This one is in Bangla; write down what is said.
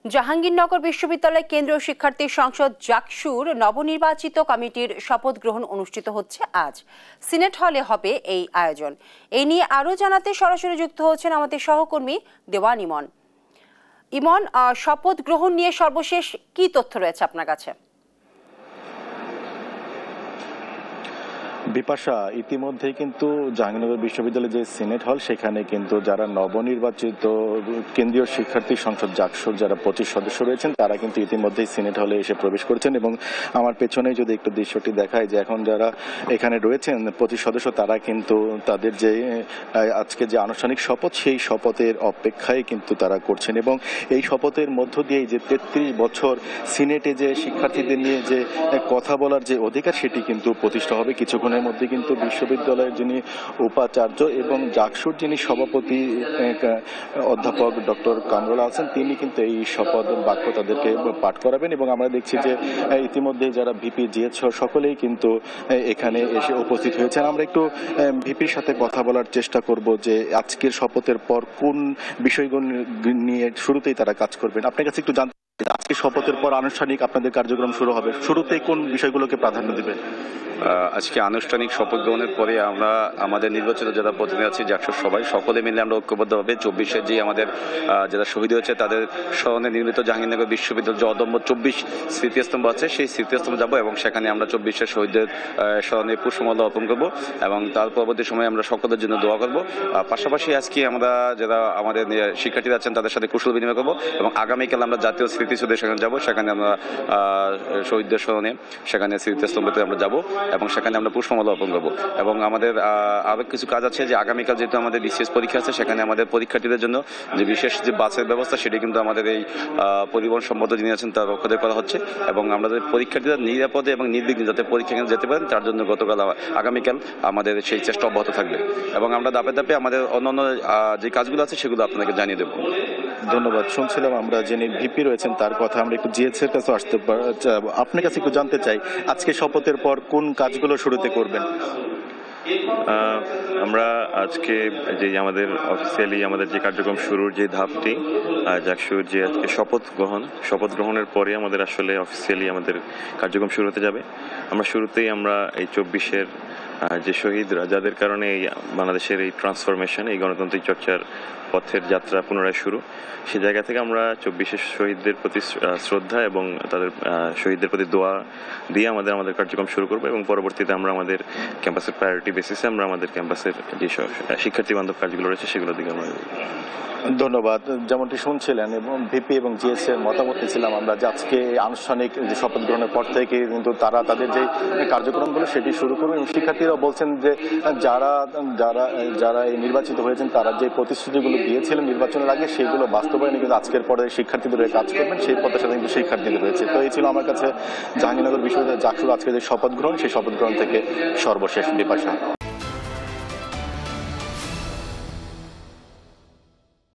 জাহাঙ্গীরনগর বিশ্ববিদ্যালয় কেন্দ্রীয় শিক্ষার্থী সংসদ জাকসুর নবনির্বাচিত কমিটির শপথ গ্রহণ অনুষ্ঠিত হচ্ছে আজ। সিনেট হলে হবে এই আয়োজন। এই নিয়ে আরও জানাতে সরাসরি যুক্ত হচ্ছেন আমাদের সহকর্মী দেওয়ান ইমন। ইমন, শপথ গ্রহণ নিয়ে সর্বশেষ কি তথ্য রয়েছে আপনার কাছে? বিপাশা, ইতিমধ্যেই কিন্তু জাহাঙ্গীরনগর বিশ্ববিদ্যালয়ের যে সিনেট হল সেখানে কিন্তু যারা নবনির্বাচিত কেন্দ্রীয় শিক্ষার্থী সংসদ জাকসুর যারা 25 সদস্য রয়েছেন তারা কিন্তু ইতিমধ্যেই সিনেট হলে এসে প্রবেশ করেছেন এবং আমার পেছনে যদি একটু দৃশ্যটি দেখায় যে এখন যারা এখানে রয়েছেন 25 সদস্য তারা কিন্তু তাদের যে আজকে যে আনুষ্ঠানিক শপথ সেই শপথের অপেক্ষায় কিন্তু তারা করছেন এবং এই শপথের মধ্য দিয়েই যে 33 বছর সিনেটে যে শিক্ষার্থীদের নিয়ে যে কথা বলার যে অধিকার সেটি কিন্তু প্রতিষ্ঠা হবে। কিছুক্ষণের মধ্যে কিন্তু বিশ্ববিদ্যালয়ের যিনি উপাচার্য এবং জাকসুর যিনি সভাপতি অধ্যাপক ডক্টর কামরুল হাসান তিনি কিন্তু এই শপথ বাক্য তাদেরকে পাঠ করাবেন এবং আমরা দেখছি যে ইতিমধ্যে যারা ভিপি জিএচ সকলেই কিন্তু এখানে এসে উপস্থিত হয়েছেন। আমরা একটু ভিপির সাথে কথা বলার চেষ্টা করব যে আজকের শপথের পর কোন বিষয়গুলো নিয়ে শুরুতেই তারা কাজ করবেন। আপনার কাছে একটু জানতে আজকে শপথের পর আনুষ্ঠানিক আপনাদের কার্যক্রম শুরু হবে, শুরুতেই কোন বিষয়গুলোকে প্রাধান্য দিবেন? আজকে আনুষ্ঠানিক শপথ গ্রহণের পরে আমরা আমাদের নির্বাচিত যারা প্রতিনিধি আছি জাকসুর সবাই সকলে মিলে আমরা ঐক্যবদ্ধভাবে 24-এর যে আমাদের যারা শহীদ হয়েছে তাদের স্মরণে নির্মিত জাহাঙ্গীরনগর বিশ্ববিদ্যালয় যে অদম্য 24 স্মৃতিস্তম্ভ আছে সেই স্মৃতিস্তম্ভ যাবো এবং সেখানে আমরা 24-এর শহীদদের স্মরণে পুষ্পমাল্য অর্পণ করবো এবং তার পরবর্তী সময়ে আমরা সকলের জন্য দোয়া করবো। পাশাপাশি আজকে আমরা যারা আমাদের শিক্ষার্থীরা আছেন তাদের সাথে কুশল বিনিময় করবো এবং আগামীকাল আমরা জাতীয় স্মৃতিসৌধে সেখানে যাবো, সেখানে আমরা শহীদদের স্মরণে সেখানে স্মৃতিস্তম্ভতে আমরা যাবো এবং সেখানে আমরা পুষ্পমাল্য অর্পণ করবো এবং আমাদের আরও কিছু কাজ আছে যে আগামীকাল যেহেতু আমাদের বিশেষ পরীক্ষা আছে সেখানে আমাদের পরীক্ষার্থীদের জন্য যে বিশেষ যে বাসের ব্যবস্থা সেটি কিন্তু আমাদের এই পরিবহন সম্মত যিনি আছেন তার পক্ষে করা হচ্ছে এবং আমাদের পরীক্ষার্থীরা নিরাপদে এবং নির্বিঘ্নে যাতে পরীক্ষা কেন্দ্রে যেতে পারেন তার জন্য আগামীকাল আমাদের সেই চেষ্টা অব্যাহত থাকবে এবং আমরা ধাপে ধাপে আমাদের অন্যান্য যে কাজগুলো আছে সেগুলো আপনাকে জানিয়ে দেবো। ধন্যবাদ। শুনছিলাম আমরা যিনি ভিপি রয়েছেন তার কথা, আমরা একটু জিএসের কাছে আসতে আপনার কাছে একটু জানতে চাই আজকে শপথের পর কোন কাজগুলো শুরুতে করবেন? আমরা আজকে যে আমাদের অফিসিয়ালি আমাদের যে কার্যক্রম শুরুর যে ধাপটি জাকসুর যে আজকে শপথ গ্রহণের পরে আমাদের আসলে অফিসিয়ালি আমাদের কার্যক্রম শুরু হতে যাবে। আমরা শুরুতেই আমরা এই 24-এর যে শহীদরা যাদের কারণে এই বাংলাদেশের এই ট্রান্সফরমেশন এই গণতান্ত্রিক চর্চার পথের যাত্রা পুনরায় শুরু, সেই জায়গা থেকে আমরা 24-এর শহীদদের প্রতি শ্রদ্ধা এবং তাদের শহীদদের প্রতি দোয়া দিয়ে আমাদের কার্যক্রম শুরু করবো এবং পরবর্তীতে আমরা আমাদের ক্যাম্পাসের প্রায়োরিটি বেসিসে আমরা আমাদের ক্যাম্পাসের যে শিক্ষার্থী বান্ধব কাজগুলো রয়েছে সেগুলোর দিকে আমরা। ধন্যবাদ। যেমনটি শুনছিলেন এবং ভিপি এবং জিএস এর মতামত নিয়েছিলাম আমরা যে আজকে আনুষ্ঠানিক যে শপথ গ্রহণের পর থেকে কিন্তু তারা তাদের যে কার্যক্রমগুলো সেটি শুরু করবে এবং শিক্ষার্থীরা বলছেন যে যারা যারা যারা এই নির্বাচিত হয়েছেন তারা যে প্রতিশ্রুতিগুলো দিয়েছিলেন নির্বাচনের আগে সেগুলো বাস্তবায়নে কিন্তু আজকের পরে শিক্ষার্থীদের কাজ করবেন সেই প্রত্যাশা কিন্তু শিক্ষার্থীদের রয়েছে। তো এই ছিল আমার কাছে জাহাঙ্গীরনগর বিশ্ববিদ্যালয় জাকসুর আজকে যে শপথ গ্রহণ সেই শপথ গ্রহণ থেকে সর্বশেষ বিপাশা।